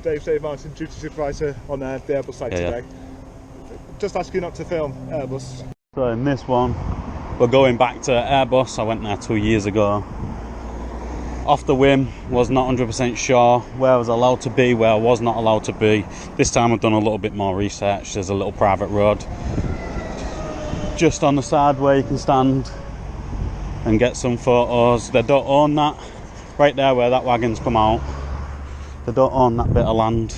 Dave Martin, duty supervisor on the Airbus site today. Just ask you not to film Airbus. So in this one, we're going back to Airbus. I went there 2 years ago. Off the whim, was not 100% sure where I was allowed to be, where I was not allowed to be. This time I've done a little bit more research. There's a little private road just on the side where you can stand and get some photos. They don't own that. Right there where that wagon's come out, they don't own that bit of land,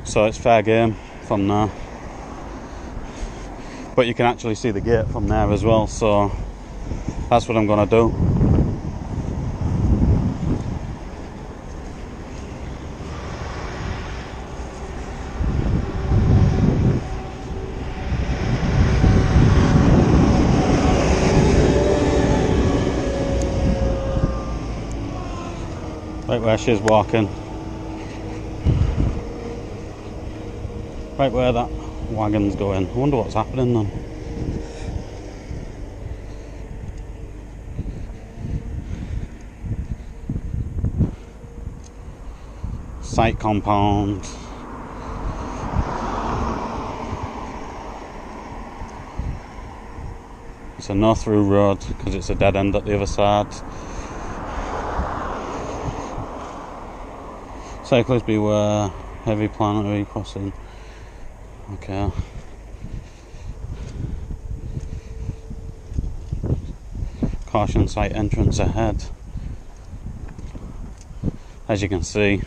so it's fair game from there. But you can actually see the gate from there as well, so that's what I'm gonna do. Right where she's walking. Right where that wagon's going. I wonder what's happening then. Site compound. It's a no through road because it's a dead end at the other side. Cyclists beware, heavy planetary crossing. Okay. Caution site entrance ahead. As you can see.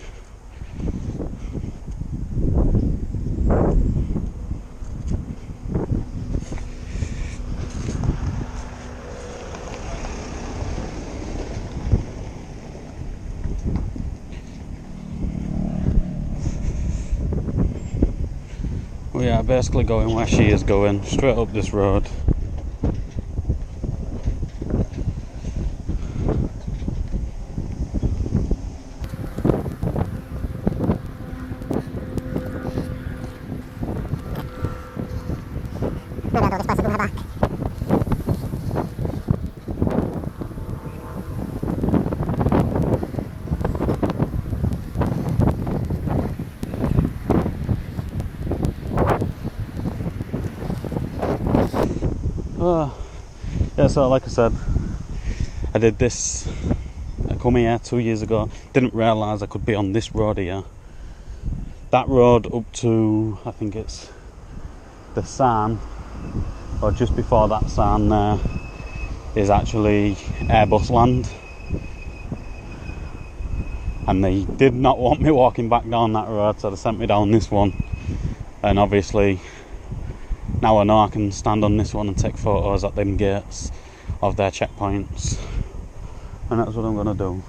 We are basically going where she is going, straight up this road. Yeah, so like I said, I did this, I come here 2 years ago, didn't realise I could be on this road here. That road up to, I think it's the San, or just before that San there, is actually Airbus land. And they did not want me walking back down that road, so they sent me down this one. And obviously, now I know I can stand on this one and take photos at them gates of their checkpoints, and that's what I'm going to do.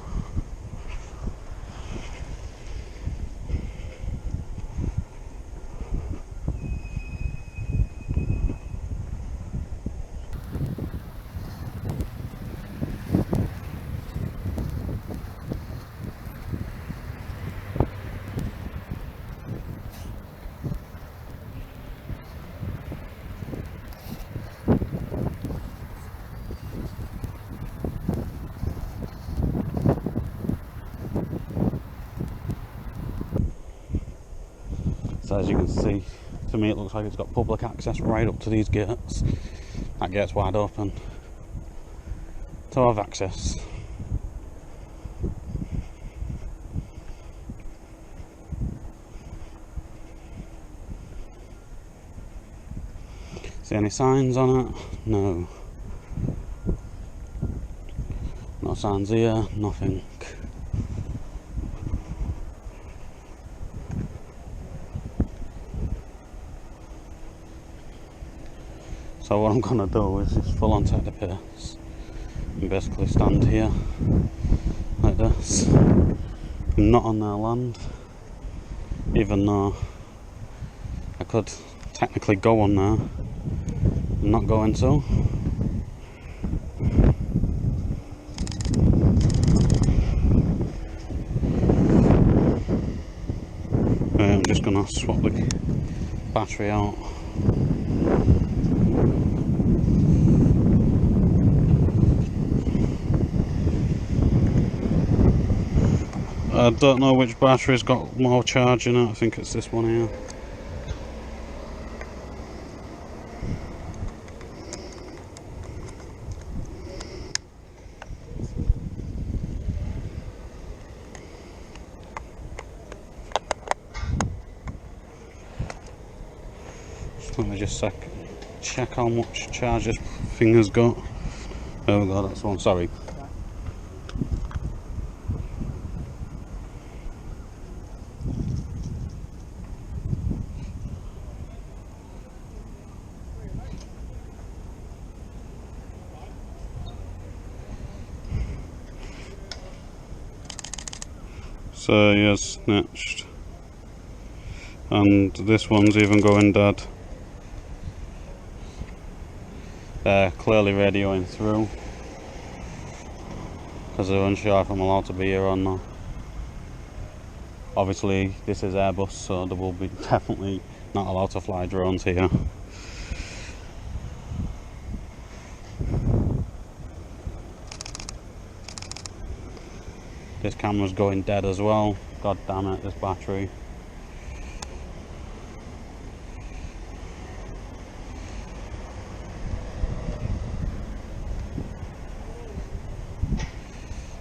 So as you can see, to me it looks like it's got public access right up to these gates. That gate's wide open to have access. See any signs on it? No. No signs here, nothing. So what I'm going to do is just full on take the pace and basically stand here like this. I'm not on their land, even though I could technically go on there. I'm not going to. I'm just going to swap the battery out. I don't know which battery's got more charge in it. I think it's this one here. Let me just check how much charge this thing has got. There we go, that's one, sorry. So yes, snatched. And this one's even going dead. Clearly radioing through because they're unsure if I'm allowed to be here or not. Obviously this is Airbus, so they will be definitely not allowed to fly drones here. This camera's going dead as well. God damn it, this battery.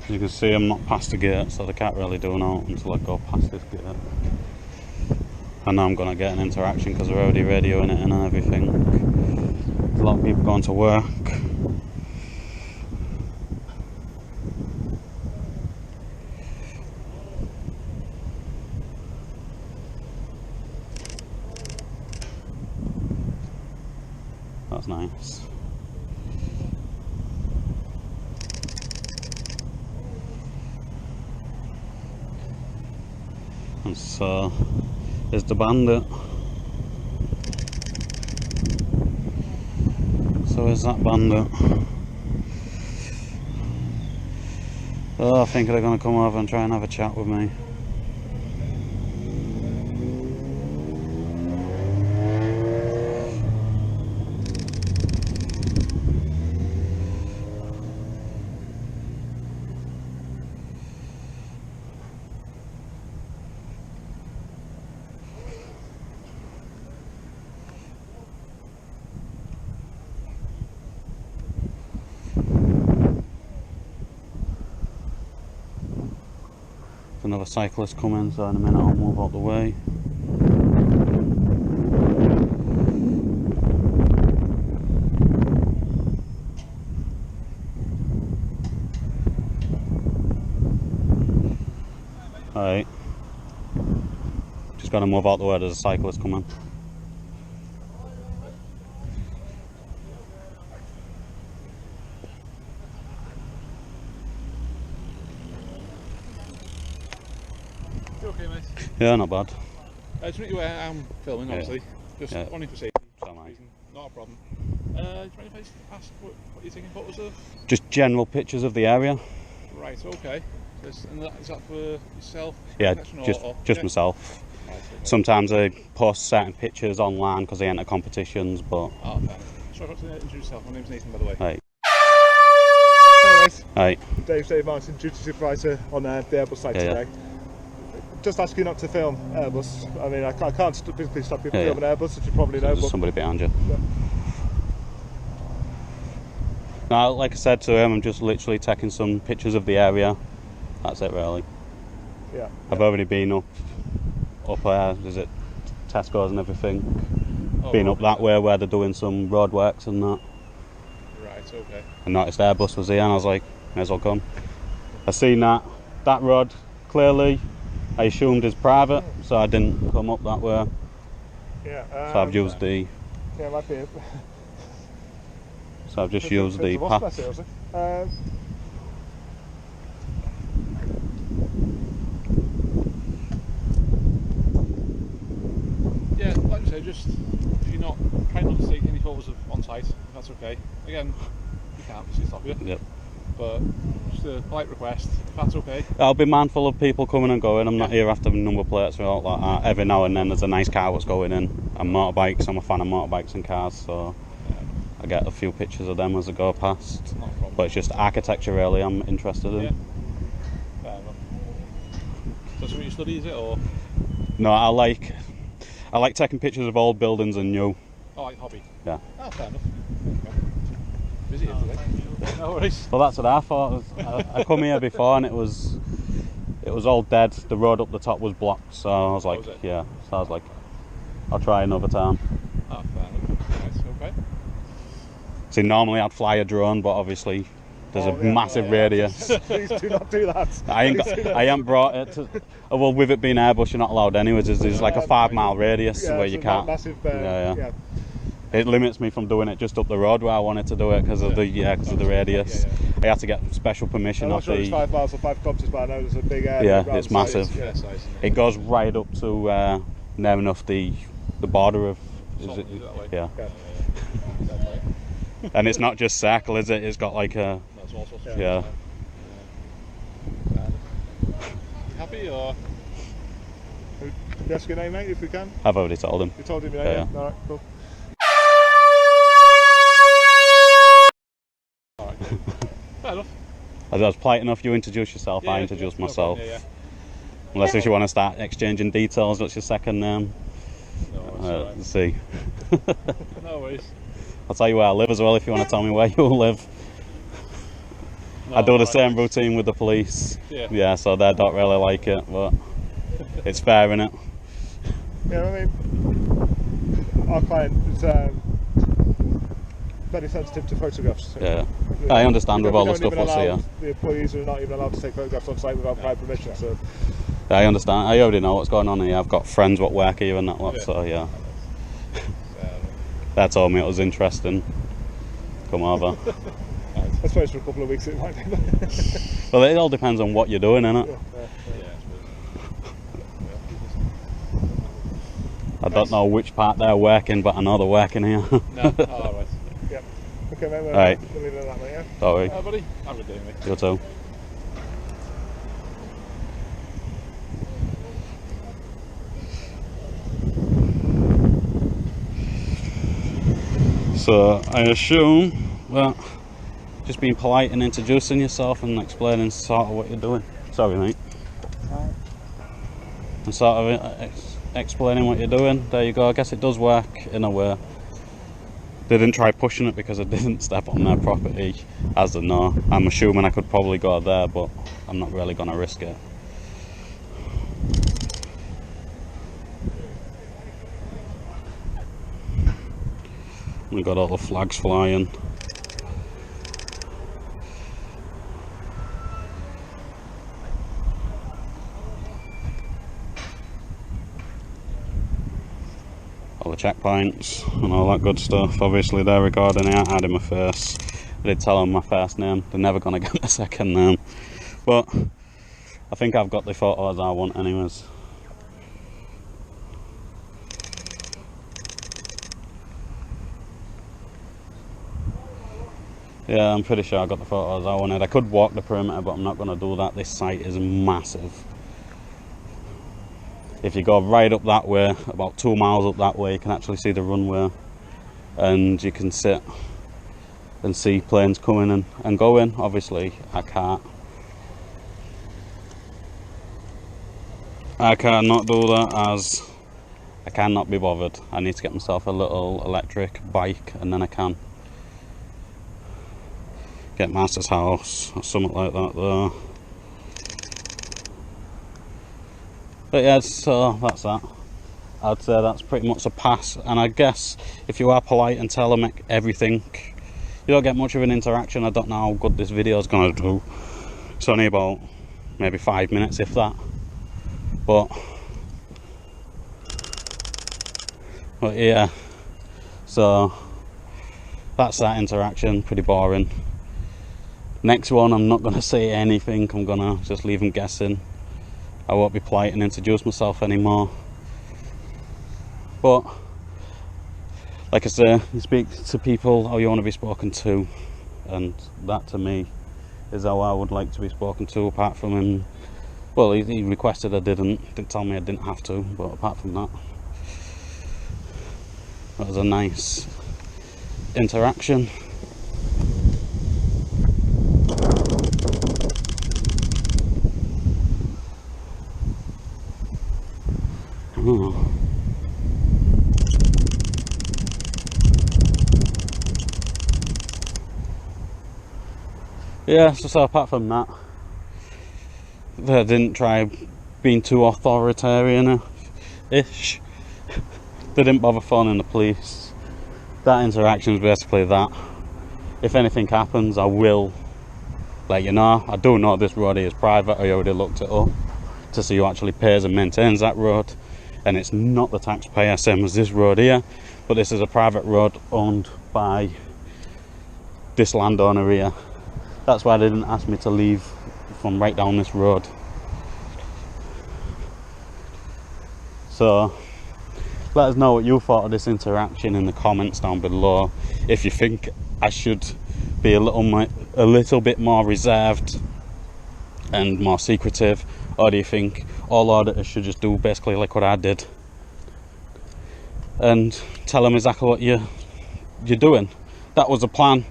As you can see, I'm not past the gate, so they can't really do naught until I go past this gate. I know I'm going to get an interaction because they're already radioing it in and everything. There's a lot of people going to work. That's nice. And so is the Bandit. So is that Bandit. Oh, I think they're going to come over and try and have a chat with me. Another cyclist coming, so in a minute I'll move out the way. Alright. Just gotta move out the way, there's a cyclist coming. You okay, mate? Yeah, not bad. Just make you aware I'm filming, obviously. Just wanting to see. Not a problem. Do you mind if I ask what you're taking photos of? Just general pictures of the area. Right, okay. Is that for yourself? Yeah, just myself. Right, okay. Sometimes I post certain pictures online because they enter competitions, but... Oh, fair. Sorry, I forgot to introduce yourself. My name's Nathan, by the way. Right. Hey mate. Right. Dave Martin, duty supervisor on the Airbus site today. Just ask you not to film Airbus. I mean, I can't physically stop you from filming Airbus, as you probably know. There's somebody behind you. Yeah. No, like I said to him, I'm just literally taking some pictures of the area. That's it, really. Yeah. I've already been up is it Tesco's and everything. Been up that way where they're doing some road works and that. Right, okay. I noticed Airbus was here and I was like, may as well come. I seen that road clearly. I assumed is private, so I didn't come up that way. Yeah. So I've used the. Yeah, it might be. So I've just used the path. Yeah, like I say, just if you're not trying not to take any photos of on site, if that's okay. Again, you can't obviously stop you. Yep. But just a polite request, if that's okay. I'll be mindful of people coming and going. I'm not here after number plates or all like that. Every now and then there's a nice car that's going in. And motorbikes, I'm a fan of motorbikes and cars, so I get a few pictures of them as I go past. Not a problem. But it's just architecture really I'm interested in. Yeah. Fair enough. That's what you study, is it, or? No, I like taking pictures of old buildings and new. Oh, like hobby? Yeah. Oh, fair enough. Busy here today. No worries. Well, that's what I thought. I come here before and it was all dead. The road up the top was blocked, so I was like, yeah. So I was like, I'll try another time. Oh, fair enough. Nice, okay. See, normally I'd fly a drone, but obviously there's a massive radius. Please do not do that. I ain't brought it to. Well, with it being Airbus, you're not allowed anyways. There's like a 5-mile radius where you can't. Massive, yeah. It limits me from doing it just up the road where I wanted to do it because of the radius. I had to get special permission I'm not off sure the. it's 5 miles or 5 kilometres, but I know there's a big area. Yeah, it's massive. It goes right up to near enough the border of. Is it? Yeah. And it's not just circle, is it? It's got like a. Yeah. You happy or? Can you ask your name, mate, if we can? I've already told him. You told him your name? Yeah. Alright, cool. Alright, fair enough. As I was polite enough, you introduce yourself, I introduce myself. Unless if you want to start exchanging details, what's your second name? No, let's see. No worries. I'll tell you where I live as well if you want to tell me where you live. No, I do the same routine with the police. Yeah, so they don't really like it, but it's fair, innit? Yeah, I mean, our client is very sensitive to photographs. Yeah, I understand with all the stuff what's here. The employees are not even allowed to take photographs on site without prior permission. So I understand. I already know what's going on here. I've got friends what work here and that lot, so yeah. They told me it was interesting. Come over. I suppose for a couple of weeks it might be. Well, it all depends on what you're doing, innit? I don't know which part they're working, but I know they're working here. No, alright. Yep. Okay, mate, we'll leave it at that, mate, yeah? Sorry. Buddy, have a good day, mate. You too. So, I assume that just being polite and introducing yourself and explaining sort of what you're doing. Sorry, mate. And sort of explaining what you're doing. There you go. I guess it does work in a way. They didn't try pushing it because I didn't step on their property, as they know. I'm assuming I could probably go there, but I'm not really going to risk it. We got all the flags flying. All the checkpoints and all that good stuff. Obviously they're recording it. I had in my face. I did tell them my first name. They're never going to get my second name. But I think I've got the photos I want anyways. Yeah, I'm pretty sure I got the photos I wanted. I could walk the perimeter, but I'm not going to do that. This site is massive. If you go right up that way, about 2 miles up that way, you can actually see the runway. And you can sit and see planes coming and going. Obviously, I can't not do that as I cannot be bothered. I need to get myself a little electric bike and then I can get Master's house or something like that there. But yeah, so that's that. I'd say that's pretty much a pass, and I guess if you are polite and tell them everything, you don't get much of an interaction. I don't know how good this video is going to do. It's only about maybe 5 minutes if that, but yeah, so that's that interaction. Pretty boring. Next one, I'm not going to say anything. I'm going to just leave them guessing. I won't be polite and introduce myself anymore. But like I say, you speak to people how you want to be spoken to, and that to me is how I would like to be spoken to. Apart from him, well, he requested I didn't tell me I didn't have to, but apart from that, that was a nice interaction. Oh. Yeah, so apart from that, they didn't try being too authoritarian-ish. They didn't bother phoning the police. That interaction is basically that. If anything happens, I will let you know. I do know this road is private. I already looked it up to see who actually pays and maintains that road, and it's not the taxpayer, same as this road here, but this is a private road owned by this landowner here. That's why they didn't ask me to leave from right down this road. So let us know what you thought of this interaction in the comments down below. If you think I should be a little bit more reserved and more secretive, or do you think all auditors should just do basically like what I did and tell them exactly what you're doing? That was the plan.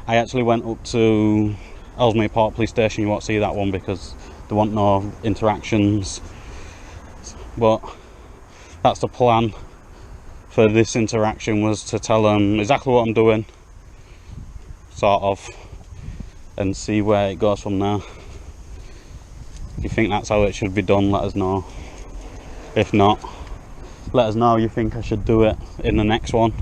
I actually went up to Ellesmere Port Police Station. You won't see that one because there weren't no interactions, but that's the plan for this interaction, was to tell them exactly what I'm doing, sort of, and see where it goes from there. If you think that's how it should be done, let us know. If not, let us know you think I should do it in the next one.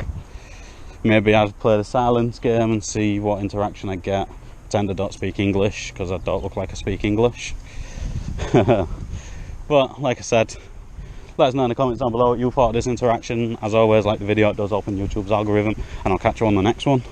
Maybe I'd play the silence game and see what interaction I get. Pretend I don't speak English, because I don't look like I speak English. But like I said, let us know in the comments down below what you thought of this interaction. As always, like the video, it does open YouTube's algorithm, and I'll catch you on the next one.